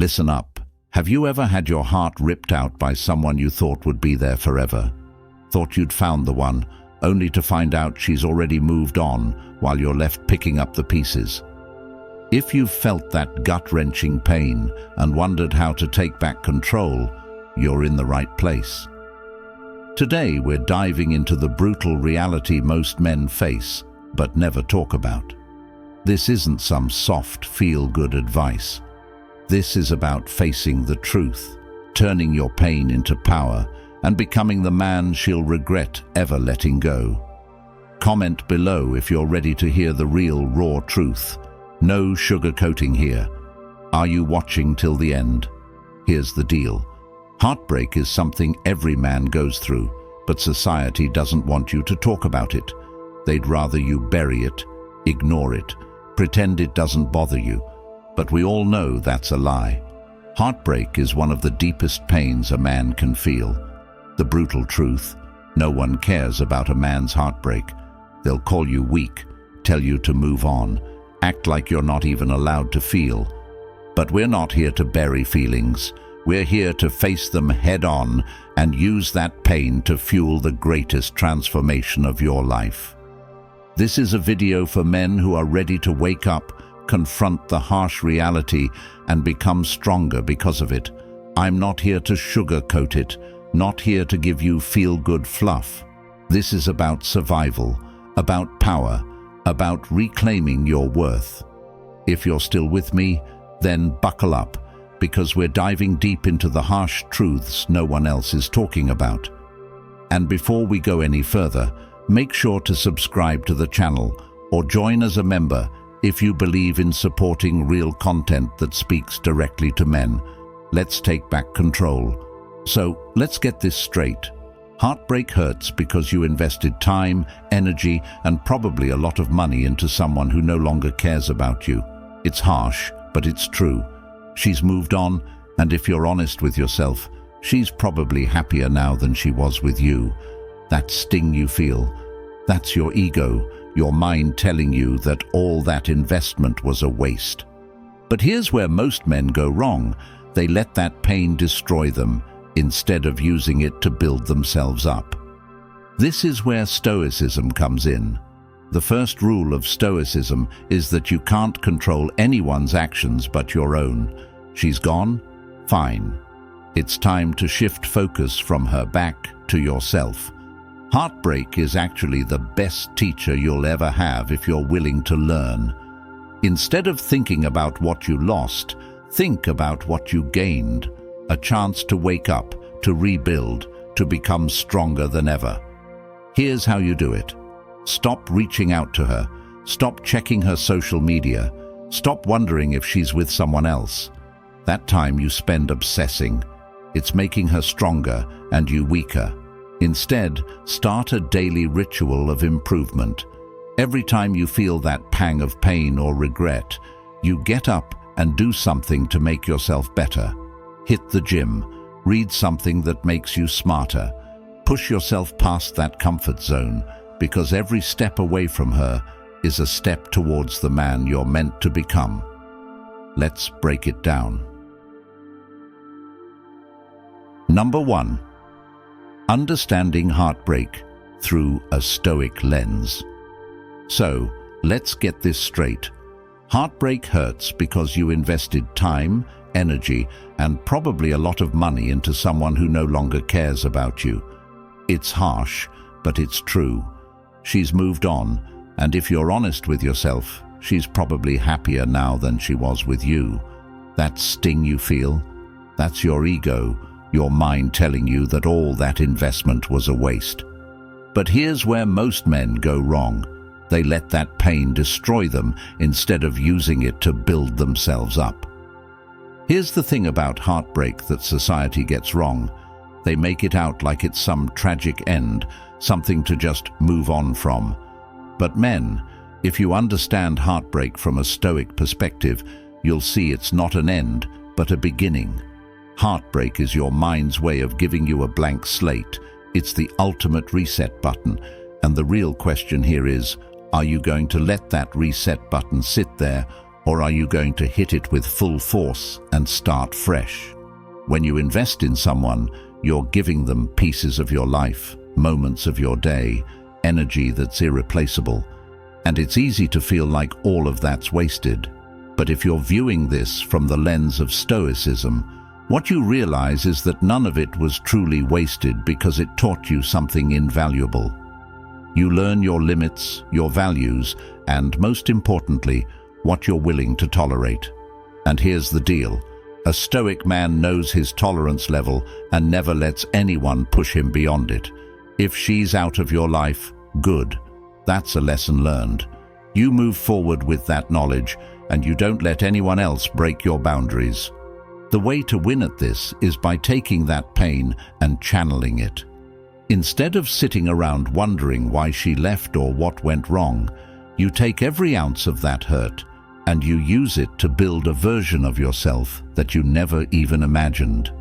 Listen up. Have you ever had your heart ripped out by someone you thought would be there forever? Thought you'd found the one, only to find out she's already moved on while you're left picking up the pieces. If you've felt that gut-wrenching pain and wondered how to take back control, you're in the right place. Today we're diving into the brutal reality most men face but never talk about. This isn't some soft, feel-good advice. This is about facing the truth, turning your pain into power, and becoming the man she'll regret ever letting go. Comment below if you're ready to hear the real, raw truth. No sugarcoating here. Are you watching till the end? Here's the deal. Heartbreak is something every man goes through, but society doesn't want you to talk about it. They'd rather you bury it, ignore it, pretend it doesn't bother you. But we all know that's a lie. Heartbreak is one of the deepest pains a man can feel. The brutal truth: no one cares about a man's heartbreak. They'll call you weak, tell you to move on, act like you're not even allowed to feel. But we're not here to bury feelings. We're here to face them head on and use that pain to fuel the greatest transformation of your life. This is a video for men who are ready to wake up, confront the harsh reality, and become stronger because of it. I'm not here to sugarcoat it, not here to give you feel-good fluff. This is about survival, about power, about reclaiming your worth. If you're still with me, then buckle up, because we're diving deep into the harsh truths no one else is talking about. And before we go any further, make sure to subscribe to the channel or join as a member if you believe in supporting real content that speaks directly to men. Let's take back control. So, let's get this straight. Heartbreak hurts because you invested time, energy, and probably a lot of money into someone who no longer cares about you. It's harsh, but it's true. She's moved on, and if you're honest with yourself, she's probably happier now than she was with you. That sting you feel, that's your ego, your mind telling you that all that investment was a waste. But here's where most men go wrong. They let that pain destroy them, instead of using it to build themselves up. This is where Stoicism comes in. The first rule of Stoicism is that you can't control anyone's actions but your own. She's gone? Fine. It's time to shift focus from her back to yourself. Heartbreak is actually the best teacher you'll ever have if you're willing to learn. Instead of thinking about what you lost, think about what you gained. A chance to wake up, to rebuild, to become stronger than ever. Here's how you do it. Stop reaching out to her. Stop checking her social media. Stop wondering if she's with someone else. That time you spend obsessing. It's making her stronger and you weaker. Instead, start a daily ritual of improvement. Every time you feel that pang of pain or regret, you get up and do something to make yourself better. Hit the gym. Read something that makes you smarter. Push yourself past that comfort zone, because every step away from her is a step towards the man you're meant to become. Let's break it down. Number 1. Understanding heartbreak through a Stoic lens. So, let's get this straight. Heartbreak hurts because you invested time, energy, and probably a lot of money into someone who no longer cares about you. It's harsh, but it's true. She's moved on, and if you're honest with yourself, she's probably happier now than she was with you. That sting you feel, that's your ego, your mind telling you that all that investment was a waste. But here's where most men go wrong. They let that pain destroy them instead of using it to build themselves up. Here's the thing about heartbreak that society gets wrong. They make it out like it's some tragic end, something to just move on from. But men, if you understand heartbreak from a Stoic perspective, you'll see it's not an end, but a beginning. Heartbreak is your mind's way of giving you a blank slate. It's the ultimate reset button. And the real question here is, are you going to let that reset button sit there, Or are you going to hit it with full force and start fresh? When you invest in someone, you're giving them pieces of your life, moments of your day, energy that's irreplaceable. And it's easy to feel like all of that's wasted. But if you're viewing this from the lens of Stoicism, what you realize is that none of it was truly wasted because it taught you something invaluable. You learn your limits, your values, and most importantly, what you're willing to tolerate. And here's the deal. A Stoic man knows his tolerance level and never lets anyone push him beyond it. If she's out of your life, good. That's a lesson learned. You move forward with that knowledge, and you don't let anyone else break your boundaries. The way to win at this is by taking that pain and channeling it. Instead of sitting around wondering why she left or what went wrong, you take every ounce of that hurt and you use it to build a version of yourself that you never even imagined.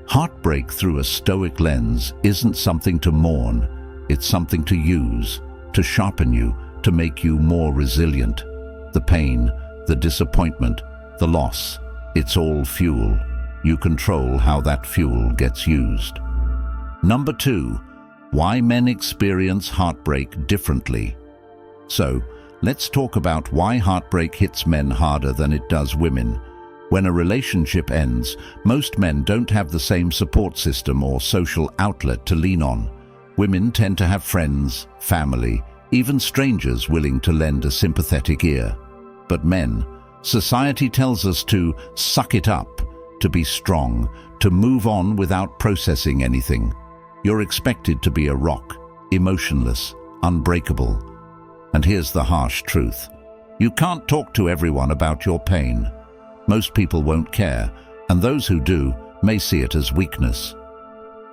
Heartbreak through a Stoic lens isn't something to mourn, it's something to use, to sharpen you, to make you more resilient. The pain, the disappointment, the loss, it's all fuel. You control how that fuel gets used. Number 2, why men experience heartbreak differently. So, let's talk about why heartbreak hits men harder than it does women. When a relationship ends, most men don't have the same support system or social outlet to lean on. Women tend to have friends, family, even strangers willing to lend a sympathetic ear. But men, society tells us to suck it up, to be strong, to move on without processing anything. You're expected to be a rock, emotionless, unbreakable. And here's the harsh truth. You can't talk to everyone about your pain. Most people won't care, and those who do may see it as weakness.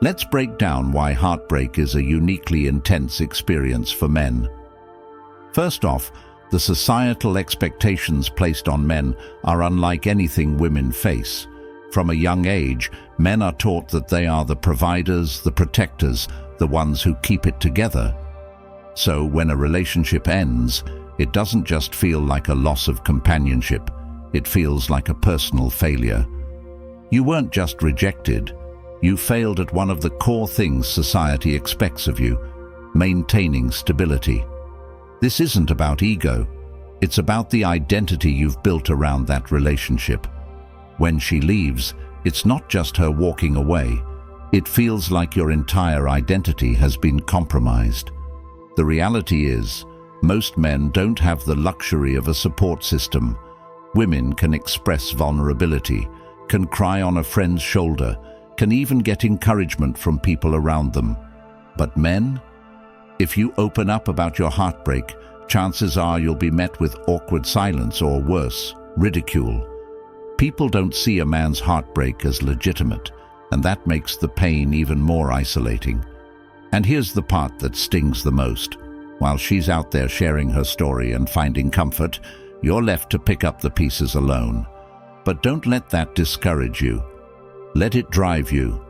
Let's break down why heartbreak is a uniquely intense experience for men. First off, the societal expectations placed on men are unlike anything women face. From a young age, men are taught that they are the providers, the protectors, the ones who keep it together. So when a relationship ends, it doesn't just feel like a loss of companionship, it feels like a personal failure. You weren't just rejected, you failed at one of the core things society expects of you, maintaining stability. This isn't about ego, it's about the identity you've built around that relationship. When she leaves, it's not just her walking away, it feels like your entire identity has been compromised. The reality is, most men don't have the luxury of a support system. Women can express vulnerability, can cry on a friend's shoulder, can even get encouragement from people around them. But men? If you open up about your heartbreak, chances are you'll be met with awkward silence or worse, ridicule. People don't see a man's heartbreak as legitimate, and that makes the pain even more isolating. And here's the part that stings the most. While she's out there sharing her story and finding comfort, you're left to pick up the pieces alone. But don't let that discourage you. Let it drive you.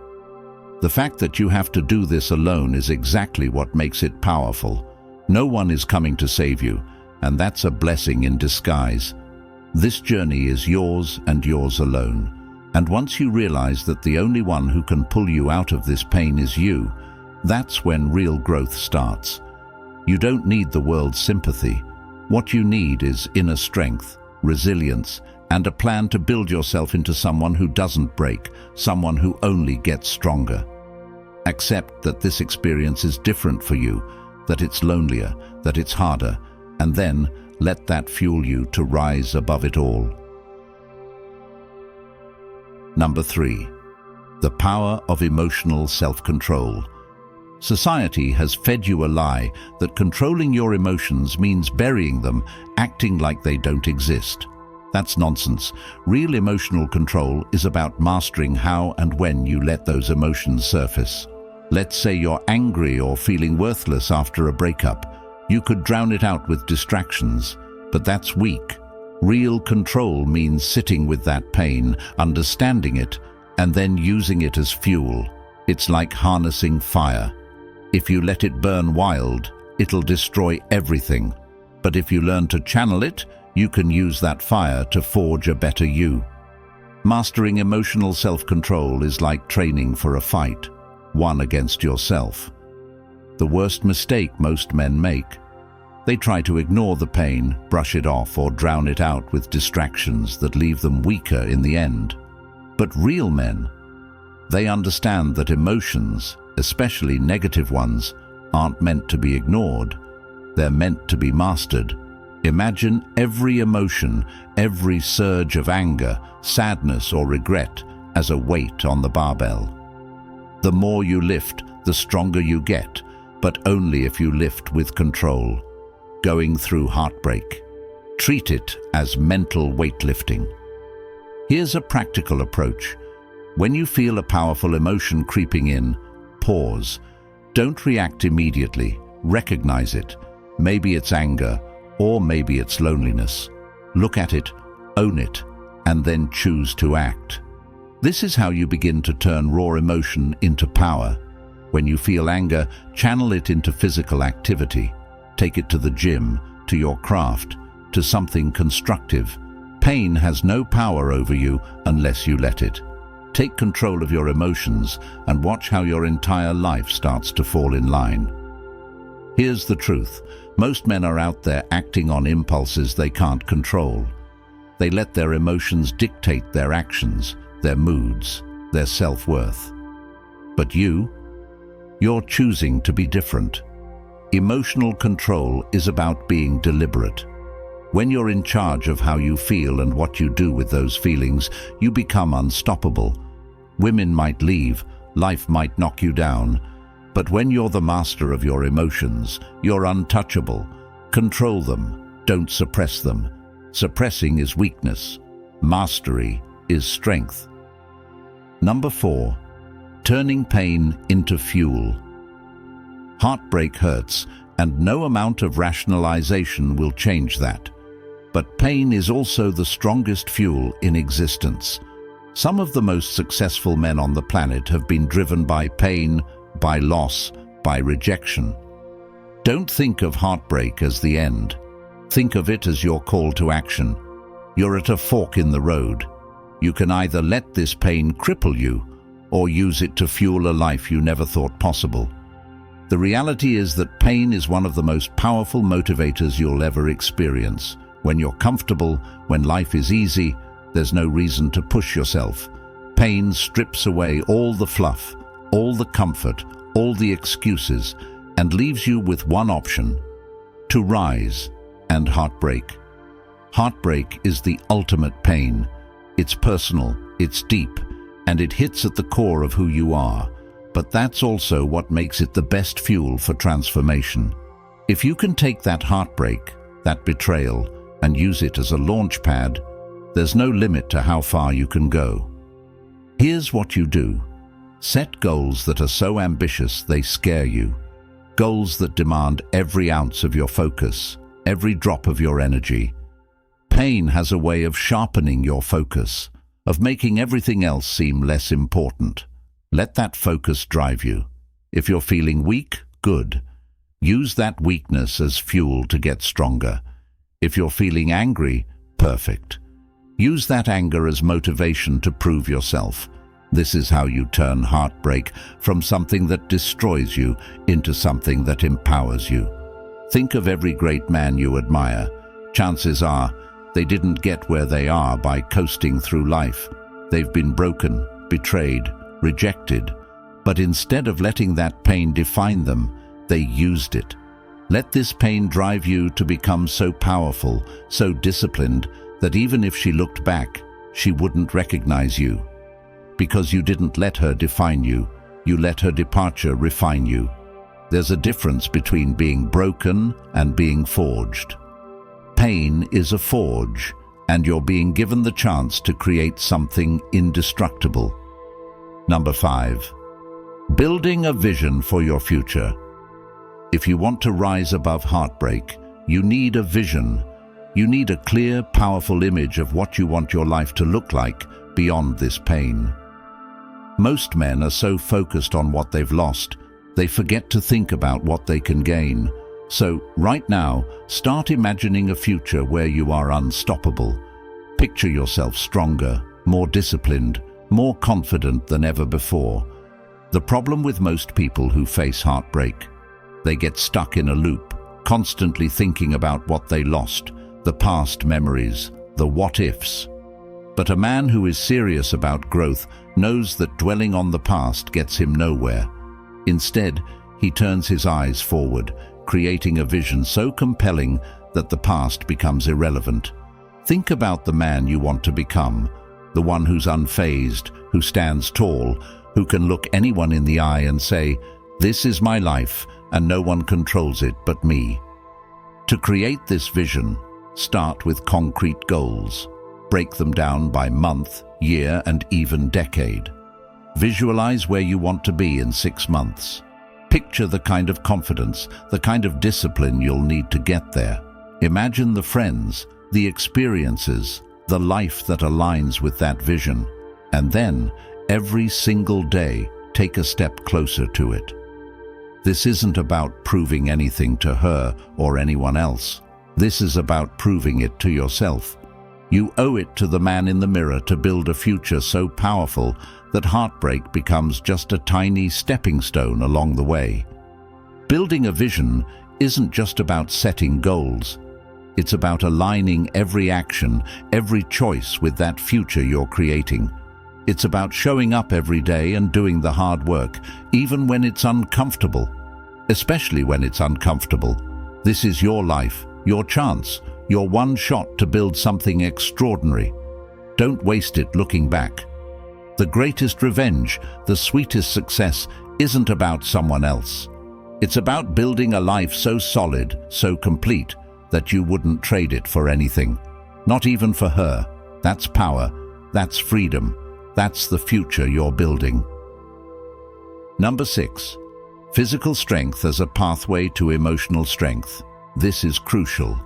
The fact that you have to do this alone is exactly what makes it powerful. No one is coming to save you, and that's a blessing in disguise. This journey is yours and yours alone. And once you realize that the only one who can pull you out of this pain is you, that's when real growth starts. You don't need the world's sympathy. What you need is inner strength, resilience, and a plan to build yourself into someone who doesn't break, someone who only gets stronger. Accept that this experience is different for you, that it's lonelier, that it's harder, and then let that fuel you to rise above it all. Number 3, the power of emotional self-control. Society has fed you a lie that controlling your emotions means burying them, acting like they don't exist. That's nonsense. Real emotional control is about mastering how and when you let those emotions surface. Let's say you're angry or feeling worthless after a breakup. You could drown it out with distractions, but that's weak. Real control means sitting with that pain, understanding it, and then using it as fuel. It's like harnessing fire. If you let it burn wild, it'll destroy everything. But if you learn to channel it, you can use that fire to forge a better you. Mastering emotional self-control is like training for a fight, one against yourself. The worst mistake most men make. They try to ignore the pain, brush it off, or drown it out with distractions that leave them weaker in the end. But real men, they understand that emotions, especially negative ones, aren't meant to be ignored. They're meant to be mastered. Imagine every emotion, every surge of anger, sadness, or regret as a weight on the barbell. The more you lift, the stronger you get, but only if you lift with control. Going through heartbreak, treat it as mental weightlifting. Here's a practical approach. When you feel a powerful emotion creeping in, pause. Don't react immediately. Recognize it. Maybe it's anger, or maybe it's loneliness. Look at it, own it, and then choose to act. This is how you begin to turn raw emotion into power. When you feel anger, channel it into physical activity. Take it to the gym, to your craft, to something constructive. Pain has no power over you unless you let it. Take control of your emotions and watch how your entire life starts to fall in line. Here's the truth. Most men are out there acting on impulses they can't control. They let their emotions dictate their actions, their moods, their self-worth. But you're choosing to be different. Emotional control is about being deliberate. When you're in charge of how you feel and what you do with those feelings, you become unstoppable. Women might leave, life might knock you down, but when you're the master of your emotions, you're untouchable. Control them, don't suppress them. Suppressing is weakness. Mastery is strength. Number 4, turning pain into fuel. Heartbreak hurts, and no amount of rationalization will change that. But pain is also the strongest fuel in existence. Some of the most successful men on the planet have been driven by pain, by loss, by rejection. Don't think of heartbreak as the end. Think of it as your call to action. You're at a fork in the road. You can either let this pain cripple you, or use it to fuel a life you never thought possible. The reality is that pain is one of the most powerful motivators you'll ever experience. When you're comfortable, when life is easy, there's no reason to push yourself. Pain strips away all the fluff, all the comfort, all the excuses, and leaves you with one option: to rise and heartbreak. Heartbreak is the ultimate pain. It's personal, it's deep, and it hits at the core of who you are. But that's also what makes it the best fuel for transformation. If you can take that heartbreak, that betrayal, and use it as a launch pad, there's no limit to how far you can go. Here's what you do. Set goals that are so ambitious they scare you. Goals that demand every ounce of your focus, every drop of your energy. Pain has a way of sharpening your focus, of making everything else seem less important. Let that focus drive you. If you're feeling weak, good. Use that weakness as fuel to get stronger. If you're feeling angry, perfect. Use that anger as motivation to prove yourself. This is how you turn heartbreak from something that destroys you into something that empowers you. Think of every great man you admire. Chances are they didn't get where they are by coasting through life. They've been broken, betrayed, rejected, but instead of letting that pain define them, they used it. Let this pain drive you to become so powerful, so disciplined, that even if she looked back, she wouldn't recognize you. Because you didn't let her define you, you let her departure refine you. There's a difference between being broken and being forged. Pain is a forge, and you're being given the chance to create something indestructible. Number 5, building a vision for your future. If you want to rise above heartbreak, you need a vision. You need a clear, powerful image of what you want your life to look like beyond this pain. Most men are so focused on what they've lost, they forget to think about what they can gain. So, right now, start imagining a future where you are unstoppable. Picture yourself stronger, more disciplined, more confident than ever before. The problem with most people who face heartbreak, they get stuck in a loop, constantly thinking about what they lost, the past memories, the what-ifs. But a man who is serious about growth knows that dwelling on the past gets him nowhere. Instead, he turns his eyes forward, creating a vision so compelling that the past becomes irrelevant. Think about the man you want to become, the one who's unfazed, who stands tall, who can look anyone in the eye and say, "This is my life, and no one controls it but me." To create this vision, start with concrete goals. Break them down by month, year, and even decade. Visualize where you want to be in 6 months. Picture the kind of confidence, the kind of discipline you'll need to get there. Imagine the friends, the experiences, the life that aligns with that vision. And then, every single day, take a step closer to it. This isn't about proving anything to her or anyone else. This is about proving it to yourself. You owe it to the man in the mirror to build a future so powerful that heartbreak becomes just a tiny stepping stone along the way. Building a vision isn't just about setting goals. It's about aligning every action, every choice with that future you're creating. It's about showing up every day and doing the hard work, even when it's uncomfortable. Especially when it's uncomfortable. This is your life, your chance, your one shot to build something extraordinary. Don't waste it looking back. The greatest revenge, the sweetest success, isn't about someone else. It's about building a life so solid, so complete, that you wouldn't trade it for anything. Not even for her. That's power. That's freedom. That's the future you're building. Number 6. Physical strength as a pathway to emotional strength. This is crucial.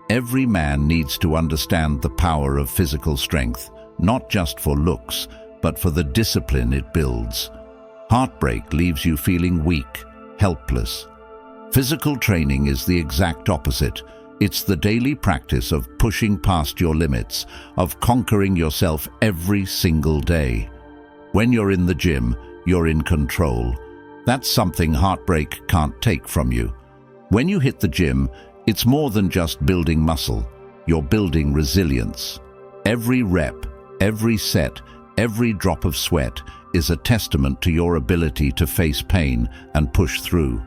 Every man needs to understand the power of physical strength, not just for looks, but for the discipline it builds. Heartbreak leaves you feeling weak, helpless. Physical training is the exact opposite. It's the daily practice of pushing past your limits, of conquering yourself every single day. When you're in the gym, you're in control. That's something heartbreak can't take from you. When you hit the gym, it's more than just building muscle. You're building resilience. Every rep, every set, every drop of sweat is a testament to your ability to face pain and push through.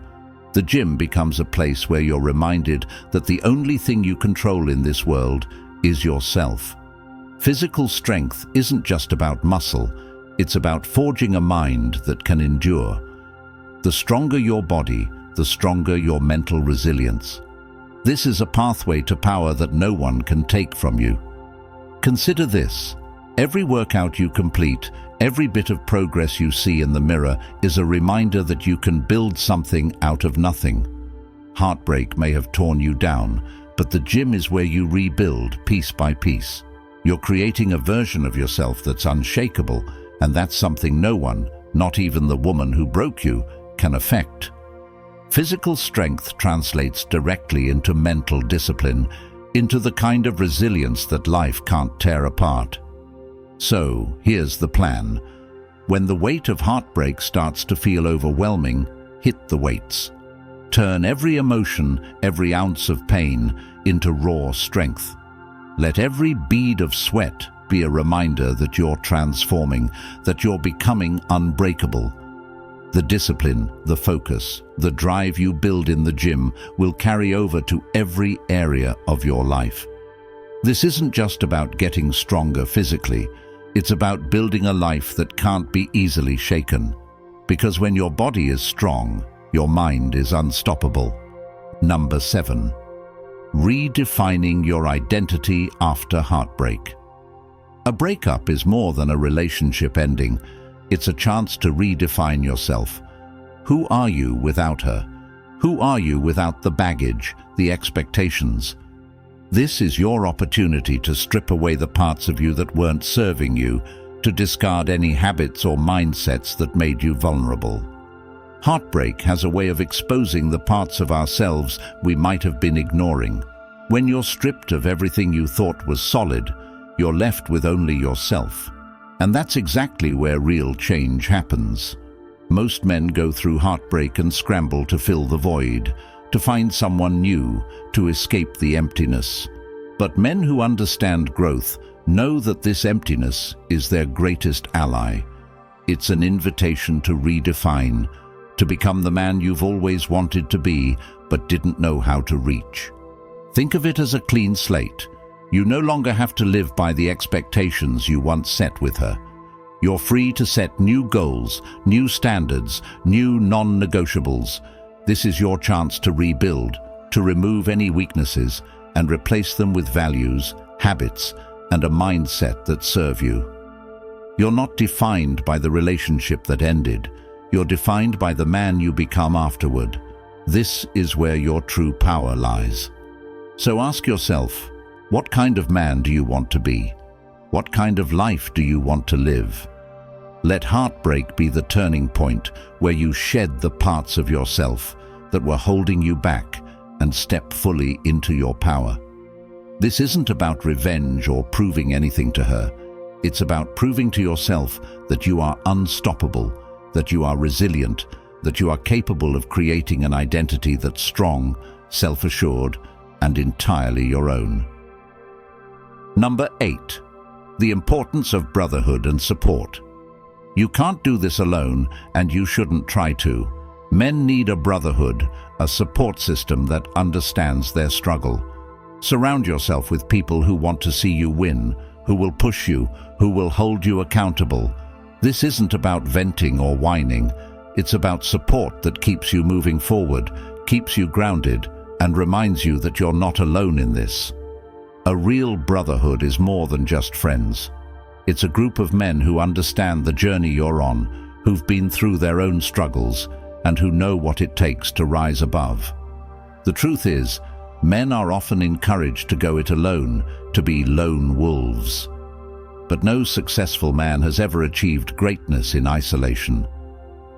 The gym becomes a place where you're reminded that the only thing you control in this world is yourself. Physical strength isn't just about muscle, it's about forging a mind that can endure. The stronger your body, the stronger your mental resilience. This is a pathway to power that no one can take from you. Consider this. Every workout you complete, every bit of progress you see in the mirror is a reminder that you can build something out of nothing. Heartbreak may have torn you down, but the gym is where you rebuild piece by piece. You're creating a version of yourself that's unshakable, and that's something no one, not even the woman who broke you, can affect. Physical strength translates directly into mental discipline, into the kind of resilience that life can't tear apart. So, here's the plan. When the weight of heartbreak starts to feel overwhelming, hit the weights. Turn every emotion, every ounce of pain, into raw strength. Let every bead of sweat be a reminder that you're transforming, that you're becoming unbreakable. The discipline, the focus, the drive you build in the gym will carry over to every area of your life. This isn't just about getting stronger physically. It's about building a life that can't be easily shaken. Because when your body is strong, your mind is unstoppable. Number 7. Redefining your identity after heartbreak. A breakup is more than a relationship ending. It's a chance to redefine yourself. Who are you without her? Who are you without the baggage, the expectations? This is your opportunity to strip away the parts of you that weren't serving you, to discard any habits or mindsets that made you vulnerable. Heartbreak has a way of exposing the parts of ourselves we might have been ignoring. When you're stripped of everything you thought was solid, you're left with only yourself. And that's exactly where real change happens. Most men go through heartbreak and scramble to fill the void, to find someone new, to escape the emptiness. But men who understand growth know that this emptiness is their greatest ally. It's an invitation to redefine, to become the man you've always wanted to be but didn't know how to reach. Think of it as a clean slate. You no longer have to live by the expectations you once set with her. You're free to set new goals, new standards, new non-negotiables. This is your chance to rebuild, to remove any weaknesses and replace them with values, habits, and a mindset that serve you. You're not defined by the relationship that ended. You're defined by the man you become afterward. This is where your true power lies. So ask yourself, what kind of man do you want to be? What kind of life do you want to live? Let heartbreak be the turning point where you shed the parts of yourself that were holding you back and step fully into your power. This isn't about revenge or proving anything to her. It's about proving to yourself that you are unstoppable, that you are resilient, that you are capable of creating an identity that's strong, self-assured, and entirely your own. Number 8. The importance of brotherhood and support. You can't do this alone, and you shouldn't try to. Men need a brotherhood, a support system that understands their struggle. Surround yourself with people who want to see you win, who will push you, who will hold you accountable. This isn't about venting or whining. It's about support that keeps you moving forward, keeps you grounded, and reminds you that you're not alone in this. A real brotherhood is more than just friends. It's a group of men who understand the journey you're on, who've been through their own struggles, and who know what it takes to rise above. The truth is, men are often encouraged to go it alone, to be lone wolves. But no successful man has ever achieved greatness in isolation.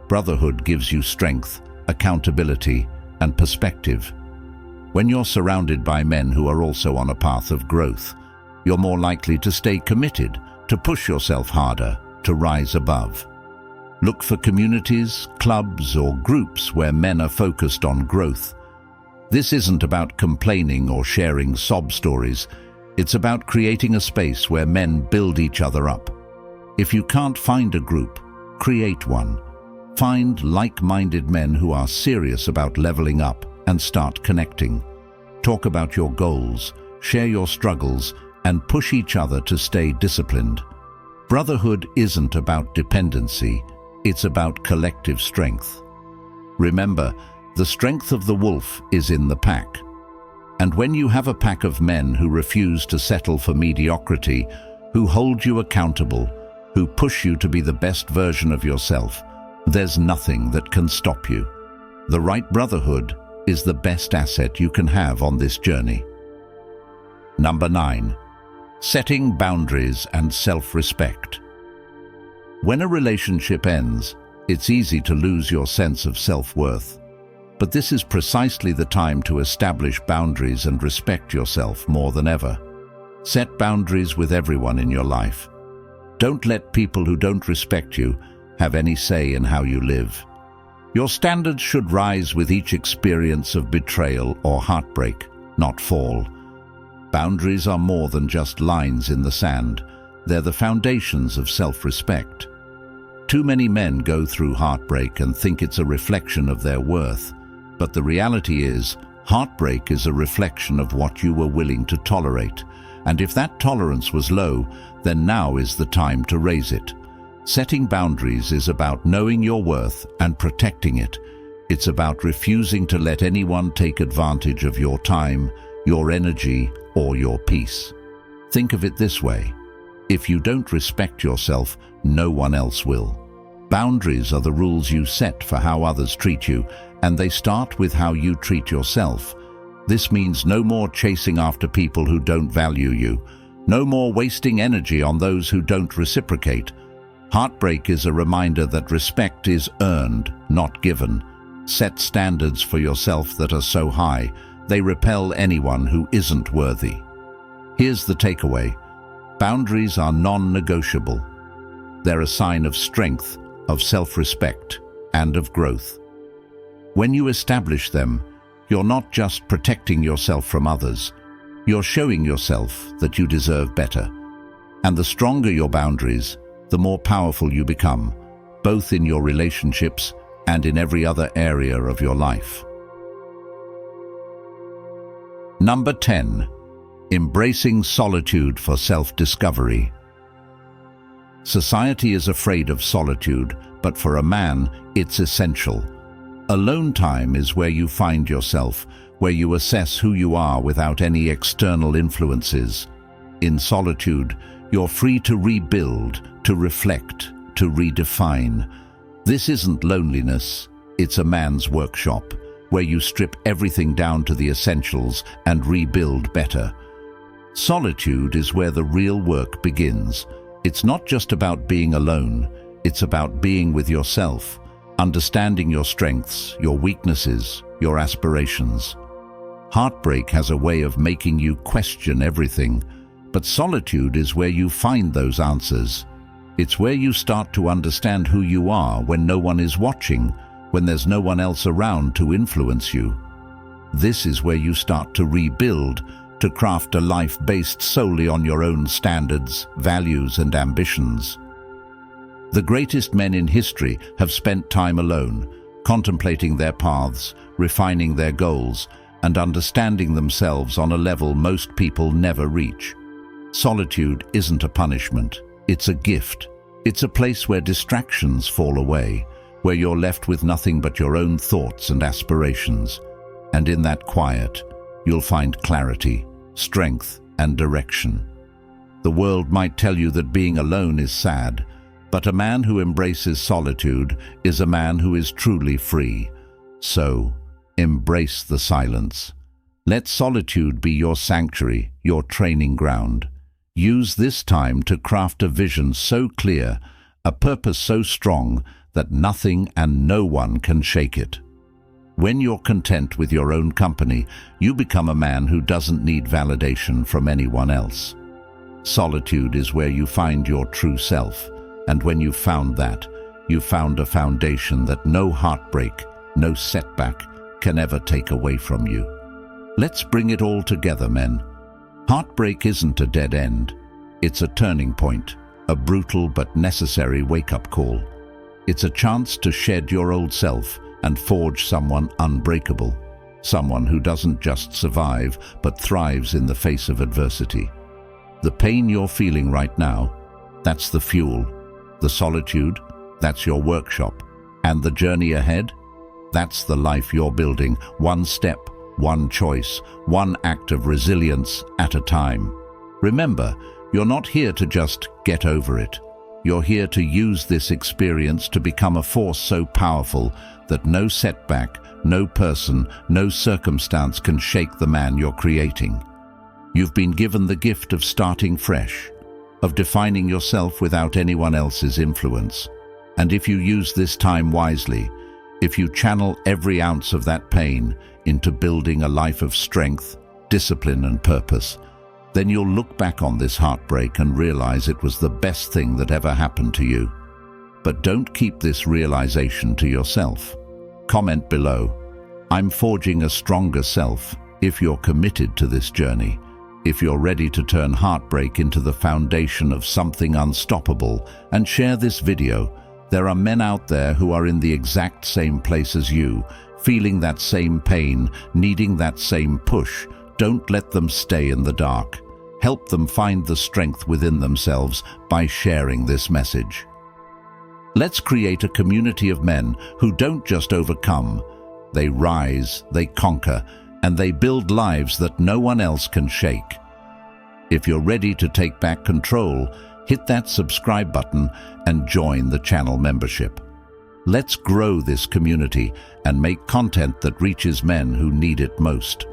Brotherhood gives you strength, accountability, and perspective. When you're surrounded by men who are also on a path of growth, you're more likely to stay committed, to push yourself harder, to rise above. Look for communities, clubs, or groups where men are focused on growth. This isn't about complaining or sharing sob stories. It's about creating a space where men build each other up. If you can't find a group, create one. Find like-minded men who are serious about leveling up and start connecting. Talk about your goals, share your struggles, and push each other to stay disciplined. Brotherhood isn't about dependency, it's about collective strength. Remember, the strength of the wolf is in the pack. And when you have a pack of men who refuse to settle for mediocrity, who hold you accountable, who push you to be the best version of yourself, there's nothing that can stop you. The right brotherhood is the best asset you can have on this journey. Number 9. Setting boundaries and self-respect. When a relationship ends, it's easy to lose your sense of self-worth. But this is precisely the time to establish boundaries and respect yourself more than ever. Set boundaries with everyone in your life. Don't let people who don't respect you have any say in how you live. Your standards should rise with each experience of betrayal or heartbreak, not fall. Boundaries are more than just lines in the sand. They're the foundations of self-respect. Too many men go through heartbreak and think it's a reflection of their worth. But the reality is, heartbreak is a reflection of what you were willing to tolerate. And if that tolerance was low, then now is the time to raise it. Setting boundaries is about knowing your worth and protecting it. It's about refusing to let anyone take advantage of your time, your energy, or your peace. Think of it this way. If you don't respect yourself, no one else will. Boundaries are the rules you set for how others treat you, and they start with how you treat yourself. This means no more chasing after people who don't value you, no more wasting energy on those who don't reciprocate. Heartbreak is a reminder that respect is earned, not given. Set standards for yourself that are so high, they repel anyone who isn't worthy. Here's the takeaway. Boundaries are non-negotiable. They're a sign of strength, of self-respect, and of growth. When you establish them, you're not just protecting yourself from others, you're showing yourself that you deserve better. And the stronger your boundaries, the more powerful you become, both in your relationships and in every other area of your life. Number 10. Embracing solitude for self-discovery. Society is afraid of solitude, but for a man, it's essential. Alone time is where you find yourself, where you assess who you are without any external influences. In solitude, you're free to rebuild, to reflect, to redefine. This isn't loneliness, it's a man's workshop, where you strip everything down to the essentials and rebuild better. Solitude is where the real work begins. It's not just about being alone, it's about being with yourself, understanding your strengths, your weaknesses, your aspirations. Heartbreak has a way of making you question everything, but solitude is where you find those answers. It's where you start to understand who you are when no one is watching, when there's no one else around to influence you. This is where you start to rebuild, to craft a life based solely on your own standards, values, and ambitions. The greatest men in history have spent time alone, contemplating their paths, refining their goals, and understanding themselves on a level most people never reach. Solitude isn't a punishment, it's a gift. It's a place where distractions fall away, where you're left with nothing but your own thoughts and aspirations. And in that quiet, you'll find clarity, strength, and direction. The world might tell you that being alone is sad, but a man who embraces solitude is a man who is truly free. So, embrace the silence. Let solitude be your sanctuary, your training ground. Use this time to craft a vision so clear, a purpose so strong, that nothing and no one can shake it. When you're content with your own company, you become a man who doesn't need validation from anyone else. Solitude is where you find your true self, and when you've found that, you've found a foundation that no heartbreak, no setback can ever take away from you. Let's bring it all together, men. Heartbreak isn't a dead end. It's a turning point, a brutal but necessary wake-up call. It's a chance to shed your old self and forge someone unbreakable, someone who doesn't just survive but thrives in the face of adversity. The pain you're feeling right now, that's the fuel. The solitude, that's your workshop. And the journey ahead, that's the life you're building, one step, one choice, one act of resilience at a time. Remember, you're not here to just get over it. You're here to use this experience to become a force so powerful that no setback, no person, no circumstance can shake the man you're creating. You've been given the gift of starting fresh, of defining yourself without anyone else's influence. And if you use this time wisely, if you channel every ounce of that pain into building a life of strength, discipline, and purpose, then you'll look back on this heartbreak and realize it was the best thing that ever happened to you. But don't keep this realization to yourself. Comment below, "I'm forging a stronger self," if you're committed to this journey, if you're ready to turn heartbreak into the foundation of something unstoppable, and share this video. There are men out there who are in the exact same place as you, feeling that same pain, needing that same push. Don't let them stay in the dark. Help them find the strength within themselves by sharing this message. Let's create a community of men who don't just overcome. They rise, they conquer, and they build lives that no one else can shake. If you're ready to take back control, hit that subscribe button and join the channel membership. Let's grow this community and make content that reaches men who need it most.